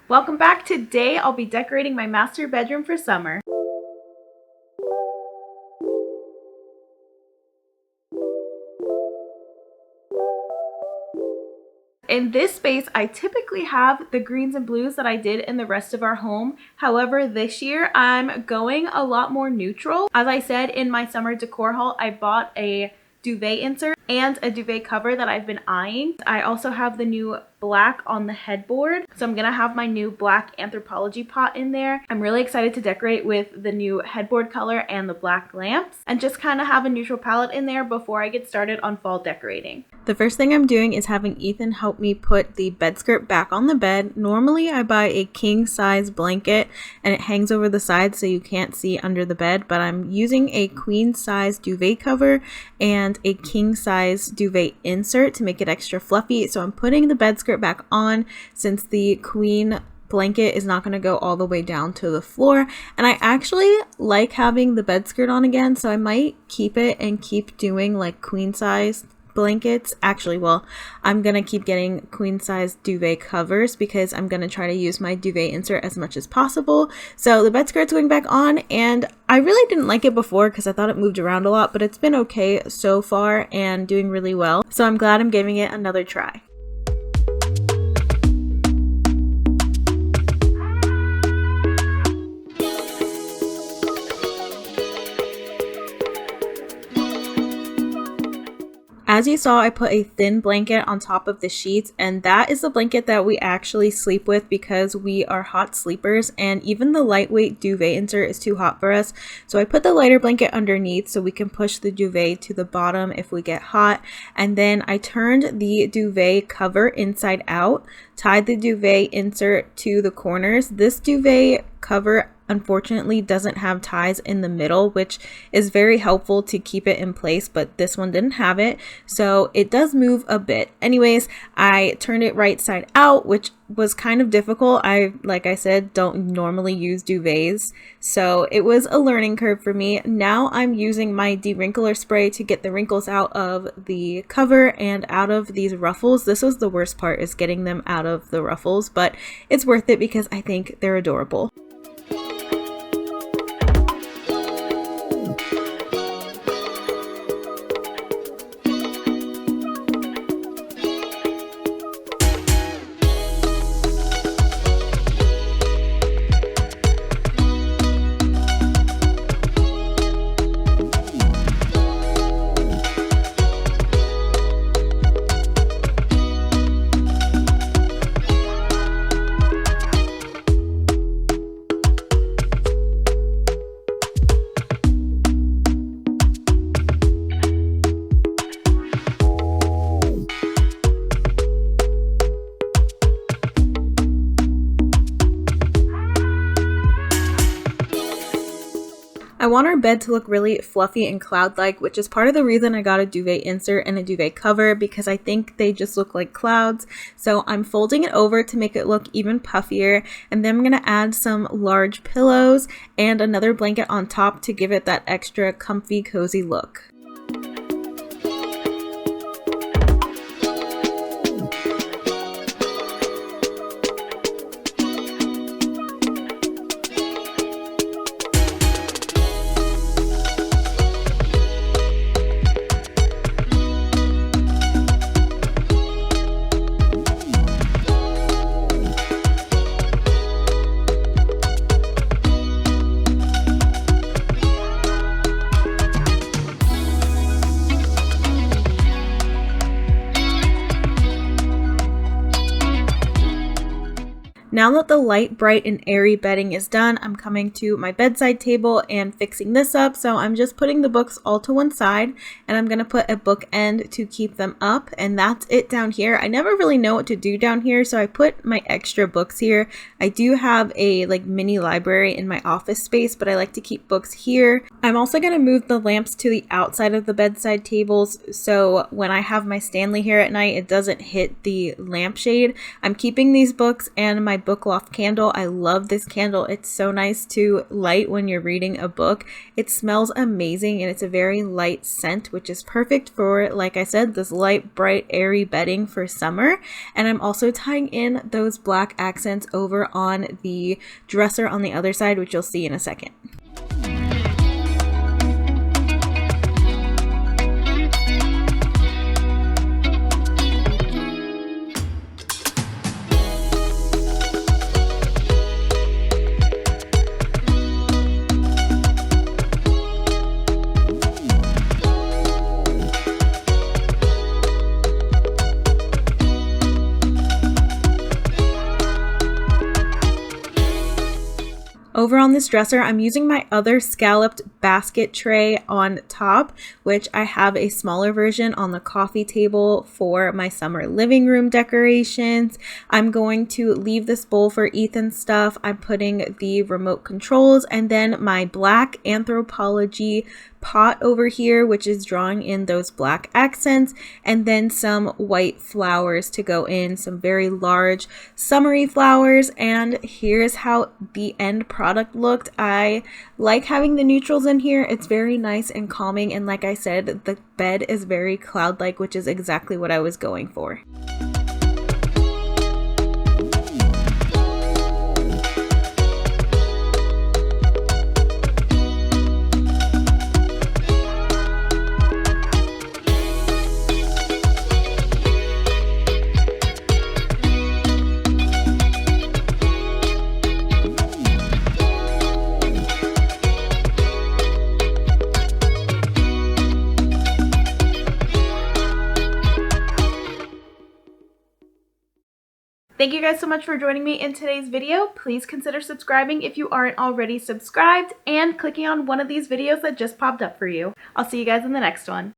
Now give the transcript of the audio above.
Welcome back. Today I'll be decorating my master bedroom for summer. In this space, I typically have the greens and blues that I did in the rest of our home. However, this year I'm going a lot more neutral. As I said in my summer decor haul, I bought a duvet insert and a duvet cover that I've been eyeing. I also have the new black on the headboard, so I'm gonna have my new black anthropology pot in there. I'm really excited to decorate with the new headboard color and the black lamps and just kind of have a neutral palette in there before I get started on fall decorating. The first thing I'm doing is having Ethan help me put the bed skirt back on the bed. Normally I buy a king size blanket and it hangs over the side so you can't see under the bed, but I'm using a queen size duvet cover and a king size duvet insert to make it extra fluffy. So I'm putting the bed skirt back on since the queen blanket is not going to go all the way down to the floor, and I actually like having the bed skirt on again, so I might keep it and keep doing like queen size blankets. Actually, well, I'm gonna keep getting queen size duvet covers because I'm gonna try to use my duvet insert as much as possible. So the bed skirt's going back on, and I really didn't like it before because I thought it moved around a lot, but it's been okay so far and doing really well, so I'm glad I'm giving it another try. As you saw, I put a thin blanket on top of the sheets, and that is the blanket that we actually sleep with because we are hot sleepers, and even the lightweight duvet insert is too hot for us. So I put the lighter blanket underneath so we can push the duvet to the bottom if we get hot. And then I turned the duvet cover inside out, tied the duvet insert to the corners. This duvet cover unfortunately doesn't have ties in the middle, which is very helpful to keep it in place, but this one didn't have it, so it does move a bit. Anyways, I turned it right side out, which was kind of difficult. Like I said, don't normally use duvets, so it was a learning curve for me. Now I'm using my de-wrinkler spray to get the wrinkles out of the cover and out of these ruffles. This was the worst part, is getting them out of the ruffles, but it's worth it because I think they're adorable. I want our bed to look really fluffy and cloud-like, which is part of the reason I got a duvet insert and a duvet cover, because I think they just look like clouds. So I'm folding it over to make it look even puffier, and then I'm going to add some large pillows and another blanket on top to give it that extra comfy, cozy look. Now that the light, bright, and airy bedding is done, I'm coming to my bedside table and fixing this up. So I'm just putting the books all to one side, and I'm going to put a bookend to keep them up, and that's it down here. I never really know what to do down here, so I put my extra books here. I do have a mini library in my office space, but I like to keep books here. I'm also going to move the lamps to the outside of the bedside tables, so when I have my Stanley here at night, it doesn't hit the lampshade. I'm keeping these books and my book loft candle. I love this candle. It's so nice to light when you're reading a book. It smells amazing and it's a very light scent, which is perfect for, like I said, this light, bright, airy bedding for summer. And I'm also tying in those black accents over on the dresser on the other side, which you'll see in a second. Over on this dresser, I'm using my other scalloped basket tray on top, which I have a smaller version on the coffee table for my summer living room decorations. I'm going to leave this bowl for Ethan's stuff. I'm putting the remote controls and then my black Anthropology pot over here, which is drawing in those black accents, and then some white flowers to go in, some very large summery flowers. And here's how the end product looked. I like having the neutrals in here. It's very nice and calming, and like I said, the bed is very cloud-like, which is exactly what I was going for. Thank you guys so much for joining me in today's video. Please consider subscribing if you aren't already subscribed and clicking on one of these videos that just popped up for you. I'll see you guys in the next one.